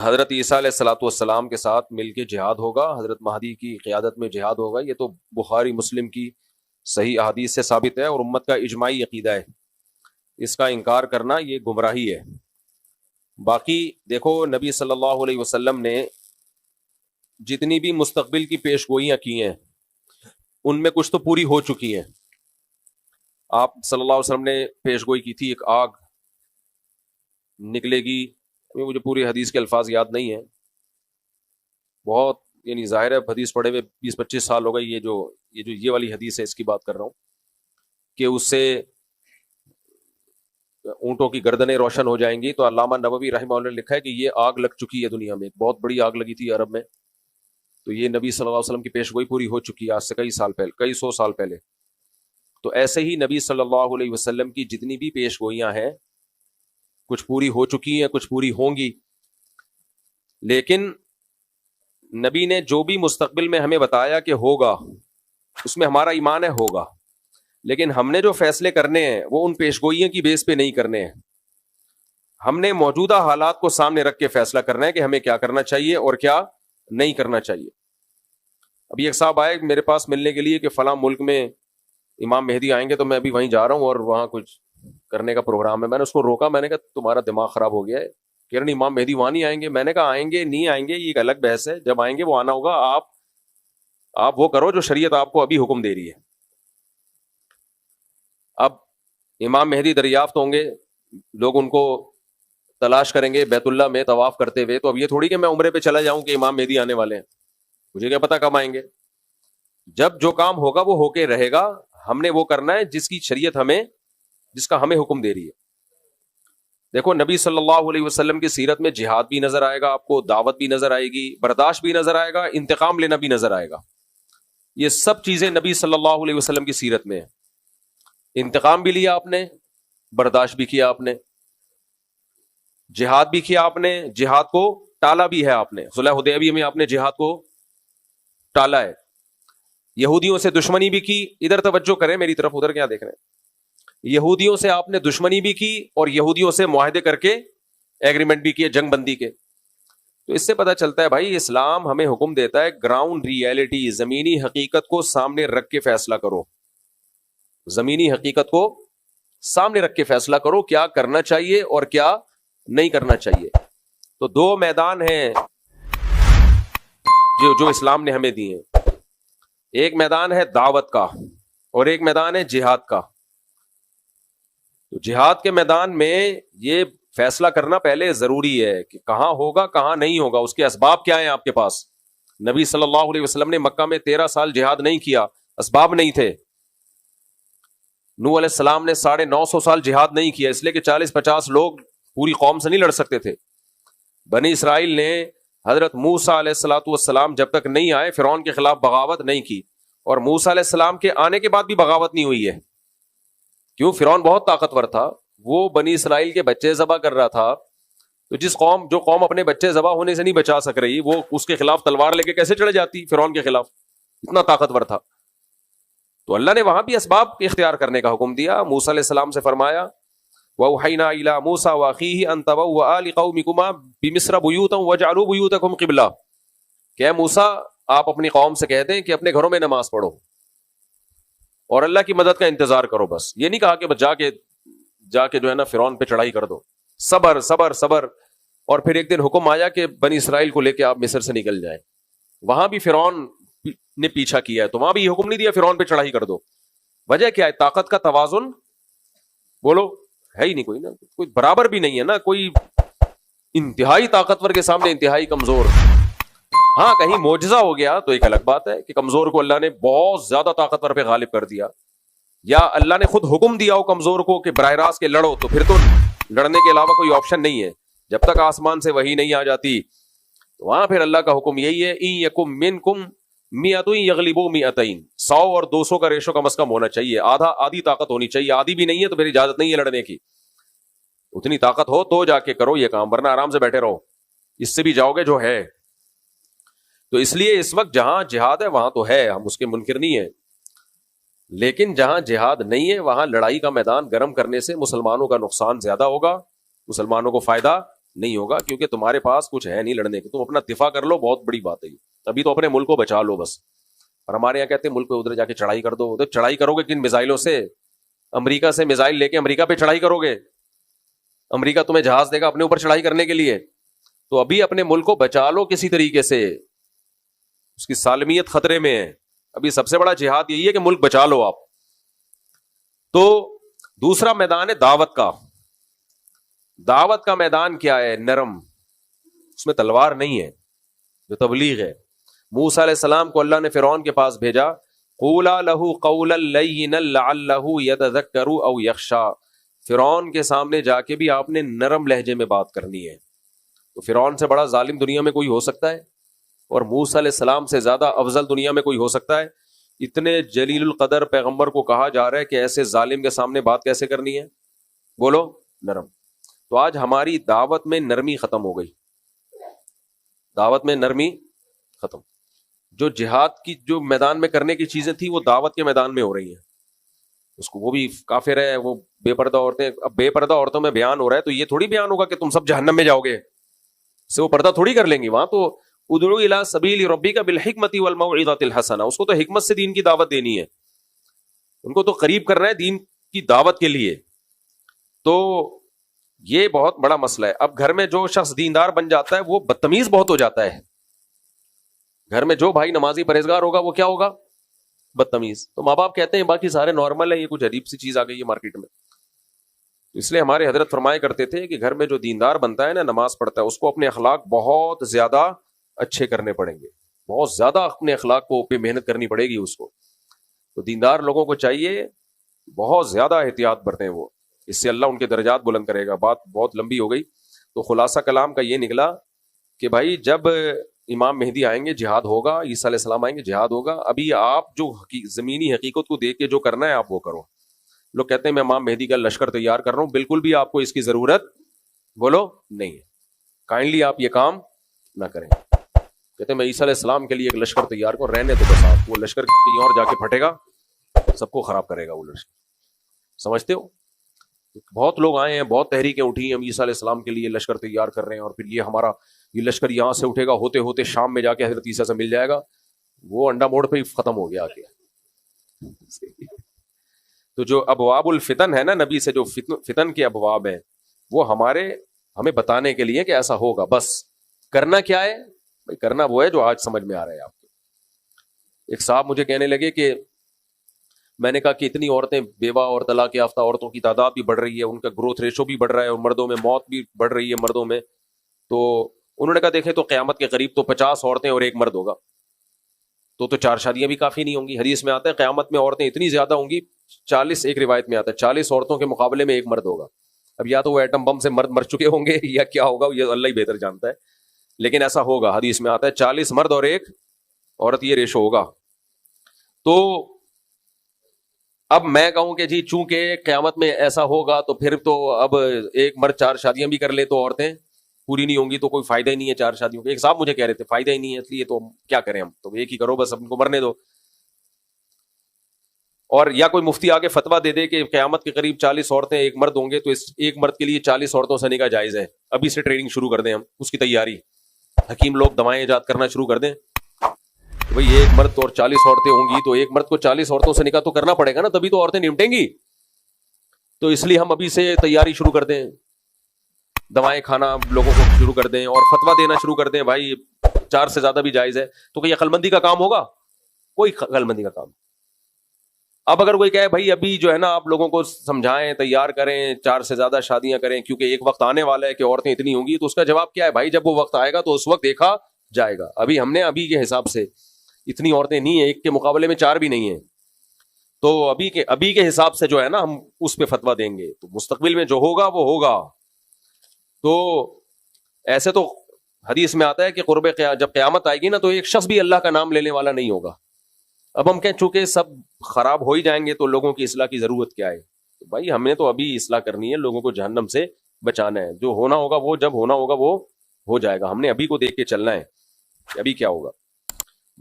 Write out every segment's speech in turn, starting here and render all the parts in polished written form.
حضرت عیسیٰ علیہ الصلوۃ والسلام کے ساتھ مل کے جہاد ہوگا، حضرت مہدی کی قیادت میں جہاد ہوگا. یہ تو بخاری مسلم کی صحیح احادیث سے ثابت ہے اور امت کا اجماعی عقیدہ ہے. اس کا انکار کرنا یہ گمراہی ہے. باقی دیکھو نبی صلی اللہ علیہ وسلم نے جتنی بھی مستقبل کی پیش گوئیاں کی ہیں ان میں کچھ تو پوری ہو چکی ہیں. آپ صلی اللہ علیہ وسلم نے پیش گوئی کی تھی ایک آگ نکلے گی، مجھے پوری حدیث کے الفاظ یاد نہیں ہیں، بہت یعنی ظاہر ہے حدیث پڑھے ہوئے 20-25 سال ہو گئے. یہ والی حدیث ہے، اس کی بات کر رہا ہوں کہ اس سے اونٹوں کی گردنیں روشن ہو جائیں گی. تو علامہ نووی رحمہ اللہ نے لکھا ہے کہ یہ آگ لگ چکی ہے دنیا میں، ایک بہت بڑی آگ لگی تھی عرب میں. تو یہ نبی صلی اللہ علیہ وسلم کی پیش گوئی پوری ہو چکی ہے آج سے کئی سو سال پہلے. تو ایسے ہی نبی صلی اللہ علیہ وسلم کی جتنی بھی پیش گوئیاں ہیں کچھ پوری ہو چکی ہیں، کچھ پوری ہوں گی. لیکن نبی نے جو بھی مستقبل میں ہمیں بتایا کہ ہوگا اس میں ہمارا ایمان ہے ہوگا، لیکن ہم نے جو فیصلے کرنے ہیں وہ ان پیشگوئیوں کی بیس پہ نہیں کرنے ہیں. ہم نے موجودہ حالات کو سامنے رکھ کے فیصلہ کرنا ہے کہ ہمیں کیا کرنا چاہیے اور کیا نہیں کرنا چاہیے. ابھی ایک صاحب آئے میرے پاس ملنے کے لیے کہ فلاں ملک میں امام مہدی آئیں گے، تو میں ابھی وہیں جا رہا ہوں اور وہاں کچھ کرنے کا پروگرام ہے. میں نے اس کو روکا، میں نے کہا تمہارا دماغ خراب ہو گیا ہے، کہہ رہے امام مہدی وہاں نہیں آئیں گے. میں نے کہا آئیں گے نہیں آئیں گے یہ ایک الگ بحث ہے، جب آئیں گے وہ آنا ہوگا. آپ وہ کرو جو شریعت آپ کو ابھی حکم دے رہی ہے. اب امام مہدی دریافت ہوں گے، لوگ ان کو تلاش کریں گے بیت اللہ میں طواف کرتے ہوئے. تو اب یہ تھوڑی کہ میں عمرے پہ چلا جاؤں کہ امام مہدی آنے والے ہیں، مجھے کیا پتا کب آئیں گے. جب جو کام ہوگا وہ ہو کے رہے گا. ہم نے وہ کرنا ہے جس کی شریعت جس کا ہمیں حکم دے رہی ہے. دیکھو نبی صلی اللہ علیہ وسلم کی سیرت میں جہاد بھی نظر آئے گا آپ کو، دعوت بھی نظر آئے گی، برداشت بھی نظر آئے گا، انتقام لینا بھی نظر آئے گا. یہ سب چیزیں نبی صلی اللہ علیہ وسلم کی سیرت میں ہیں. انتقام بھی لیا آپ نے، برداشت بھی کیا آپ نے، جہاد بھی کیا آپ نے، جہاد کو ٹالا بھی ہے آپ نے. صلح حدیبیہ میں آپ نے جہاد کو ٹالا ہے. یہودیوں سے دشمنی بھی کی. ادھر توجہ کریں میری طرف، ادھر کیا دیکھ رہے ہیں. یہودیوں سے آپ نے دشمنی بھی کی اور یہودیوں سے معاہدے کر کے ایگریمنٹ بھی کیے جنگ بندی کے. تو اس سے پتہ چلتا ہے بھائی اسلام ہمیں حکم دیتا ہے گراؤنڈ ریئلٹی، زمینی حقیقت کو سامنے رکھ کے فیصلہ کرو. زمینی حقیقت کو سامنے رکھ کے فیصلہ کرو کیا کرنا چاہیے اور کیا نہیں کرنا چاہیے. تو دو میدان ہیں جو اسلام نے ہمیں دیے ہیں. ایک میدان ہے دعوت کا اور ایک میدان ہے جہاد کا. تو جہاد کے میدان میں یہ فیصلہ کرنا پہلے ضروری ہے کہ کہاں ہوگا کہاں نہیں ہوگا، اس کے اسباب کیا ہیں آپ کے پاس. نبی صلی اللہ علیہ وسلم نے مکہ میں 13 سال جہاد نہیں کیا، اسباب نہیں تھے. نوح علیہ السلام نے 950 سال جہاد نہیں کیا، اس لیے کہ 40-50 لوگ پوری قوم سے نہیں لڑ سکتے تھے. بنی اسرائیل نے حضرت موسیٰ علیہ الصلوۃ والسلام جب تک نہیں آئے فرعون کے خلاف بغاوت نہیں کی، اور موسیٰ علیہ السلام کے آنے کے بعد بھی بغاوت نہیں ہوئی ہے. کیوں؟ فرعون بہت طاقتور تھا، وہ بنی اسرائیل کے بچے ذبح کر رہا تھا. تو جو قوم اپنے بچے ذبح ہونے سے نہیں بچا سک رہی، وہ اس کے خلاف تلوار لے کے کیسے چڑھ جاتی فرعون کے خلاف؟ اتنا طاقتور تھا. تو اللہ نے وہاں بھی اسباب اختیار کرنے کا حکم دیا. موسیٰ علیہ السلام سے فرمایا وَأَوْحَيْنَا إِلَىٰ مُوسَىٰ وَأَخِيهِ أَن تَبَوَّآ لِقَوْمِكُمَا بِمِصْرَ بُيُوتًا وَاجْعَلُوا بُيُوتَكُمْ قِبْلَةً. کہ موسیٰ آپ اپنی قوم سے کہہ دیں کہ اپنے گھروں میں نماز پڑھو اور اللہ کی مدد کا انتظار کرو. بس یہ نہیں کہا کہ بس جا کے جو ہے نا فرعون پہ چڑھائی کر دو. صبر صبر صبر. اور پھر ایک دن حکم آیا کہ بنی اسرائیل کو لے کے آپ مصر سے نکل جائیں. وہاں بھی فرعون نے پیچھا کیا ہے، تو وہاں بھی یہ حکم نہیں دیا فرعون پہ چڑھائی کر دو. وجہ کیا ہے؟ طاقت کا توازن بولو ہے ہی نہیں، کوئی برابر بھی نہیں ہے نا. کوئی انتہائی طاقتور کے سامنے انتہائی کمزور. ہاں کہیں معجزہ ہو گیا تو ایک الگ بات ہے کہ کمزور کو اللہ نے بہت زیادہ طاقتور پہ غالب کر دیا، یا اللہ نے خود حکم دیا ہو کمزور کو کہ براہ راست کے لڑو. تو پھر تو لڑنے کے علاوہ کوئی آپشن نہیں ہے. جب تک آسمان سے وحی نہیں آ جاتی تو وہاں پھر اللہ کا حکم یہی ہے ان یکم منکم مئۃ یغلبوا مئتین. 100 اور 200 کا ریشو کم از کم ہونا چاہیے. آدھی طاقت ہونی چاہیے. آدھی بھی نہیں ہے تو پھر اجازت نہیں ہے لڑنے کی. اتنی طاقت ہو تو جا کے کرو یہ کام، ورنہ آرام سے بیٹھے رہو. اس سے بھی جاؤ گے جو ہے. تو اس لیے اس وقت جہاں جہاد ہے وہاں تو ہے، ہم اس کے منکر نہیں ہیں. لیکن جہاں جہاد نہیں ہے وہاں لڑائی کا میدان گرم کرنے سے مسلمانوں کا نقصان زیادہ ہوگا، مسلمانوں کو فائدہ نہیں ہوگا, کیونکہ تمہارے پاس کچھ ہے نہیں لڑنے کے, تم اپنا دفاع کر لو, بہت بڑی بات ہے یہ. ابھی تو اپنے ملک کو بچا لو بس. اور ہمارے یہاں کہتے ہیں ملک پہ ادھر جا کے چڑھائی کر دو. ادھر چڑھائی کرو گے کن میزائلوں سے؟ امریکہ سے میزائل لے کے امریکہ پہ چڑھائی کرو گے؟ امریکہ تمہیں جہاز دے گا اپنے اوپر چڑھائی کرنے کے لیے؟ تو ابھی اپنے ملک کو بچا لو کسی طریقے سے, اس کی سالمیت خطرے میں ہے. ابھی سب سے بڑا جہاد یہی ہے کہ ملک بچا لو آپ. تو دوسرا میدان ہے دعوت کا. دعوت کا میدان کیا ہے؟ نرم, اس میں تلوار نہیں ہے, جو تبلیغ ہے. موسیٰ علیہ السلام کو اللہ نے فرعون کے پاس بھیجا, قولا لہ قولا لینا لعلہ یتذکر او یخشی. فرعون کے سامنے جا کے بھی آپ نے نرم لہجے میں بات کرنی ہے. تو فرعون سے بڑا ظالم دنیا میں کوئی ہو سکتا ہے؟ اور موسیٰ علیہ السلام سے زیادہ افضل دنیا میں کوئی ہو سکتا ہے؟ اتنے جلیل القدر پیغمبر کو کہا جا رہا ہے کہ ایسے ظالم کے سامنے بات کیسے کرنی ہے؟ بولو, نرم. تو آج ہماری دعوت میں نرمی ختم ہو گئی. دعوت میں نرمی ختم. جو جہاد کی جو میدان میں کرنے کی چیزیں تھیں وہ دعوت کے میدان میں ہو رہی ہیں. اس کو وہ بھی کافر ہے, وہ بے پردہ عورتیں. اب بے پردہ عورتوں میں بیان ہو رہا ہے تو یہ تھوڑی بیان ہوگا کہ تم سب جہنم میں جاؤ گے, سے وہ پردہ تھوڑی کر لیں گی. وہاں تو ادعو الی سبیل ربک بالحکمۃ والموعظۃ الحسنہ, اس کو تو حکمت سے دین کی دعوت دینی ہے, ان کو تو قریب کرنا ہے دین کی دعوت کے لیے. تو یہ بہت بڑا مسئلہ ہے. اب گھر میں جو شخص دیندار بن جاتا ہے وہ بدتمیز بہت ہو جاتا ہے. گھر میں جو بھائی نمازی پرہیزگار ہوگا وہ کیا ہوگا؟ بدتمیز. تو ماں باپ کہتے ہیں باقی سارے نارمل ہیں, یہ کچھ عجیب سی چیز آ گئی ہے مارکیٹ میں. اس لیے ہمارے حضرت فرمایا کرتے تھے کہ گھر میں جو دیندار بنتا ہے نا, نماز پڑھتا ہے, اس کو اپنے اخلاق بہت زیادہ اچھے کرنے پڑیں گے, بہت زیادہ اپنے اخلاق کو پہ محنت کرنی پڑے گی اس کو. تو دیندار لوگوں کو چاہیے بہت زیادہ احتیاط برتیں وہ, اس سے اللہ ان کے درجات بلند کرے گا. بات بہت لمبی ہو گئی, تو خلاصہ کلام کا یہ نکلا کہ بھائی جب امام مہدی آئیں گے جہاد ہوگا, عیسیٰ علیہ السلام آئیں گے جہاد ہوگا. ابھی آپ جو زمینی حقیقت کو دیکھ کے جو کرنا ہے آپ وہ کرو. لوگ کہتے ہیں میں امام مہدی کا لشکر تیار کر رہا ہوں, بالکل بھی آپ کو اس کی ضرورت بولو نہیں ہے. کائنڈلی آپ یہ کام نہ کریں. کہتے ہیں میں عیسیٰ علیہ السلام کے لیے ایک لشکر تیار کروں, رہنے تو بس آپ, وہ لشکر کہیں اور جا کے پھٹے گا, سب کو خراب کرے گا وہ لشکر. سمجھتے ہو؟ بہت لوگ آئے ہیں, بہت تحریکیں اٹھی ہیں, ہم عیسیٰ علیہ السلام کے لیے لشکر تیار کر رہے ہیں, اور پھر یہ ہمارا یہ لشکر یہاں سے اٹھے گا, ہوتے ہوتے شام میں جا کے حضرت عیسیٰ سے مل جائے گا. وہ انڈا موڑ پہ ہی ختم ہو گیا آگے. تو جو ابواب الفتن ہے نا, نبی سے جو فتن کے ابواب ہیں, وہ ہمیں بتانے کے لیے کہ ایسا ہوگا. بس کرنا کیا ہے بھائی؟ کرنا وہ ہے جو آج سمجھ میں آ رہا ہے آپ کو. ایک صاحب مجھے کہنے لگے کہ میں نے کہا کہ اتنی عورتیں, بیوہ اور طلاق یافتہ عورتوں کی تعداد بھی بڑھ رہی ہے, ان کا گروتھ ریشو بھی بڑھ رہا ہے, اور مردوں میں موت بھی بڑھ رہی ہے مردوں میں. تو انہوں نے کہا دیکھیں تو قیامت کے قریب تو 50 عورتیں اور ایک مرد ہوگا, تو 4 شادیاں بھی کافی نہیں ہوں گی. حدیث میں آتا ہے قیامت میں عورتیں اتنی زیادہ ہوں گی, 40, ایک روایت میں آتا ہے 40 عورتوں کے مقابلے میں ایک مرد ہوگا. اب یا تو وہ ایٹم بم سے مرد مر چکے ہوں گے یا کیا ہوگا, یہ اللہ ہی بہتر جانتا ہے, لیکن ایسا ہوگا. حدیث میں آتا ہے 40 مرد اور ایک عورت, یہ ریشو ہوگا. تو اب میں کہوں کہ جی چونکہ قیامت میں ایسا ہوگا تو پھر تو اب ایک مرد 4 شادیاں بھی کر لے تو عورتیں پوری نہیں ہوں گی, تو کوئی فائدہ ہی نہیں ہے 4 شادیوں کا. ایک صاحب مجھے کہہ رہے تھے فائدہ ہی نہیں ہے, اس لیے تو کیا کریں ہم, تو ایک ہی کرو بس, ان کو مرنے دو. اور یا کوئی مفتی آگے فتویٰ دے دے کہ قیامت کے قریب 40 عورتیں ایک مرد ہوں گے, تو اس ایک مرد کے لیے 40 عورتوں سے نکاح جائز ہے. ابھی سے ٹریننگ شروع کر دیں ہم, اس کی تیاری. حکیم لوگ دوائیں ایجاد کرنا شروع کر دیں. بھئی ایک مرد اور 40 عورتیں ہوں گی, تو ایک مرد کو 40 عورتوں سے نکاح تو کرنا پڑے گا نا, تبھی تو عورتیں نمٹیں گی. تو اس لیے ہم ابھی سے تیاری شروع کر دیں, دوائیں کھانا لوگوں کو شروع کر دیں, اور فتویٰ دینا شروع کر دیں بھائی 4 سے زیادہ بھی جائز ہے. تو یہ عقل مندی کا کام ہوگا؟ کوئی عقل مندی کا کام. اب اگر کوئی کہے بھائی ابھی جو ہے نا آپ لوگوں کو سمجھائیں, تیار کریں, 4 سے زیادہ شادیاں کریں, کیونکہ ایک وقت آنے والا ہے کہ عورتیں اتنی ہوں گی, تو اس کا جواب کیا ہے بھائی؟ جب وہ وقت آئے گا تو اس وقت دیکھا جائے گا. ابھی ہم نے ابھی کے حساب سے اتنی عورتیں نہیں ہیں, ایک کے مقابلے میں 4 بھی نہیں ہیں, تو ابھی کے حساب سے جو ہے نا ہم اس پہ فتویٰ دیں گے. تو مستقبل میں جو ہوگا وہ ہوگا. تو ایسے تو حدیث میں آتا ہے کہ جب قیامت آئے گی نا, تو ایک شخص بھی اللہ کا نام لینے والا نہیں ہوگا. اب ہم کہیں چونکہ سب خراب ہو ہی جائیں گے تو لوگوں کی اصلاح کی ضرورت کیا ہے؟ تو بھائی ہم نے تو ابھی اصلاح کرنی ہے, لوگوں کو جہنم سے بچانا ہے. جو ہونا ہوگا وہ جب ہونا ہوگا وہ ہو جائے گا. ہم نے ابھی کو دیکھ کے چلنا ہے کہ ابھی کیا ہوگا.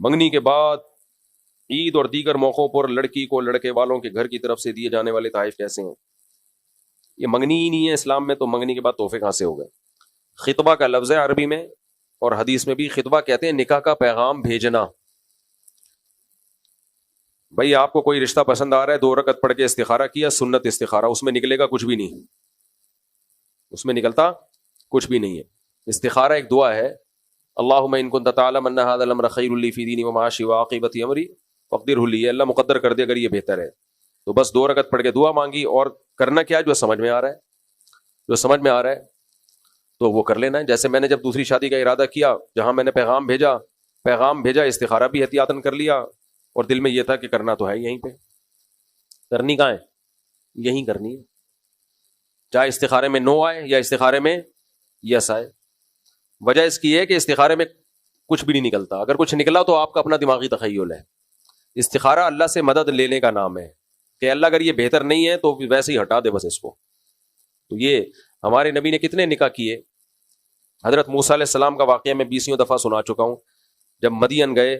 منگنی کے بعد عید اور دیگر موقعوں پر لڑکی کو لڑکے والوں کے گھر کی طرف سے دیے جانے والے تحائف کیسے ہیں؟ یہ منگنی ہی نہیں ہے اسلام میں, تو منگنی کے بعد تحفے کہاں سے ہو گئے؟ خطبہ کا لفظ ہے عربی میں، اور حدیث میں بھی خطبہ کہتے ہیں نکاح کا پیغام بھیجنا. بھائی آپ کو کوئی رشتہ پسند آ رہا ہے، 2 رکعت پڑھ کے استخارہ کیا، سنت استخارہ، اس میں نکلے گا کچھ بھی نہیں، اس میں نکلتا کچھ بھی نہیں ہے. استخارہ ایک دعا ہے، اللہم ان کنت تعلم ان ھذا الامر خیر لی فی دینی ومعاشی وعاقبۃ امری فاقدرہ لی، اللہ مقدر کر دے اگر یہ بہتر ہے. تو بس 2 رکعت پڑھ کے دعا مانگی، اور کرنا کیا جو سمجھ میں آ رہا ہے، جو سمجھ میں آ رہا ہے تو وہ کر لینا ہے. جیسے میں نے جب دوسری شادی کا ارادہ کیا، جہاں میں نے پیغام بھیجا استخارہ بھی احتیاطاً کر لیا، اور دل میں یہ تھا کہ کرنا تو ہے یہیں پہ. کرنی کہاں ہے؟ یہیں کرنی ہے، چاہے استخارے میں نو آئے یا استخارے میں یس آئے. وجہ اس کی ہے کہ استخارے میں کچھ بھی نہیں نکلتا، اگر کچھ نکلا تو آپ کا اپنا دماغی تخیل ہے. استخارہ اللہ سے مدد لینے کا نام ہے کہ اللہ اگر یہ بہتر نہیں ہے تو ویسے ہی ہٹا دے بس اس کو. تو یہ ہمارے نبی نے کتنے نکاح کیے. حضرت موسیٰ علیہ السلام کا واقعہ میں 20 دفعہ سنا چکا ہوں. جب مدین گئے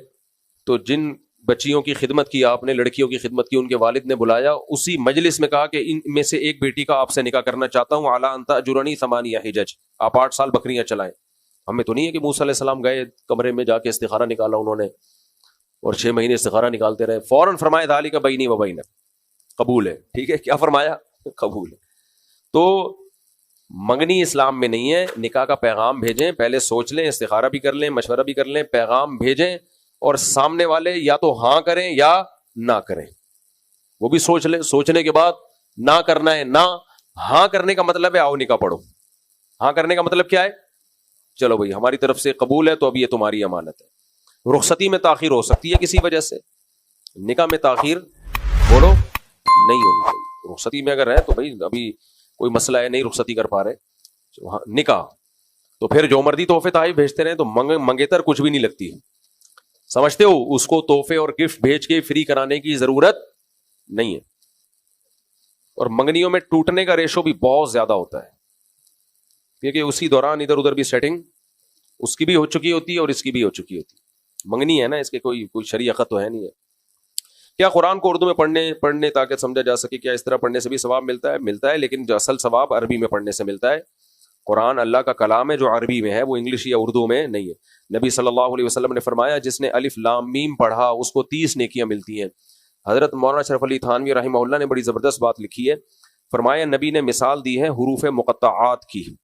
تو جن بچیوں کی خدمت کی آپ نے، لڑکیوں کی خدمت کی، ان کے والد نے بلایا، اسی مجلس میں کہا کہ ان میں سے ایک بیٹی کا آپ سے نکاح کرنا چاہتا ہوں، اعلیٰ انت اجرنی 8 حجج، آپ 8 سال بکریاں چلائیں. ہمیں تو نہیں ہے کہ موسیٰ علیہ السلام گئے کمرے میں جا کے استخارہ نکالا انہوں نے اور 6 مہینے استخارہ نکالتے رہے. فوراً فرمایا ذالک بینی و بینک، قبول ہے. ٹھیک ہے، کیا فرمایا؟ قبول ہے. تو منگنی اسلام میں نہیں ہے. نکاح کا پیغام بھیجیں، پہلے سوچ لیں، استخارہ بھی کر لیں، مشورہ بھی کر لیں، پیغام بھیجیں، اور سامنے والے یا تو ہاں کریں یا نہ کریں. وہ بھی سوچ لیں، سوچنے کے بعد نہ کرنا ہے نہ. ہاں کرنے کا مطلب ہے آؤ نکاح پڑھو. ہاں کرنے کا مطلب کیا ہے؟ چلو بھائی ہماری طرف سے قبول ہے تو اب یہ تمہاری امانت ہے. رخصتی میں تاخیر ہو سکتی ہے کسی وجہ سے، نکاح میں تاخیر بولو نہیں ہونی چاہیے. رخصتی میں اگر ہے تو بھائی ابھی کوئی مسئلہ ہے نہیں رخصتی کر پا رہے، نکاح تو پھر جو مرضی تحفے تحائف بھیجتے رہے تو منگیتر کچھ بھی نہیں لگتی. سمجھتے ہو؟ اس کو تحفے اور گفٹ بھیج کے فری کرانے کی ضرورت نہیں ہے. اور منگنیوں میں ٹوٹنے کا ریشو بھی بہت زیادہ ہوتا ہے، کیونکہ اسی دوران ادھر ادھر بھی سیٹنگ اس کی بھی ہو چکی ہوتی ہے اور اس کی بھی ہو چکی ہوتی ہے. منگنی ہے نا، اس کے کوئی شریعت تو ہے نہیں ہے. کیا قرآن کو اردو میں پڑھنے تاکہ سمجھا جا سکے، کیا اس طرح پڑھنے سے بھی ثواب ملتا ہے؟ لیکن جو اصل ثواب عربی میں پڑھنے سے ملتا ہے. قرآن اللہ کا کلام ہے جو عربی میں ہے، وہ انگلش یا اردو میں نہیں ہے. نبی صلی اللہ علیہ وسلم نے فرمایا جس نے الف لام میم پڑھا اس کو 30 نیکیاں ملتی ہیں. حضرت مولانا اشرف علی تھانوی رحمہ اللہ نے بڑی زبردست بات لکھی ہے. فرمایا نبی نے مثال دی ہے حروف مقطعات کی.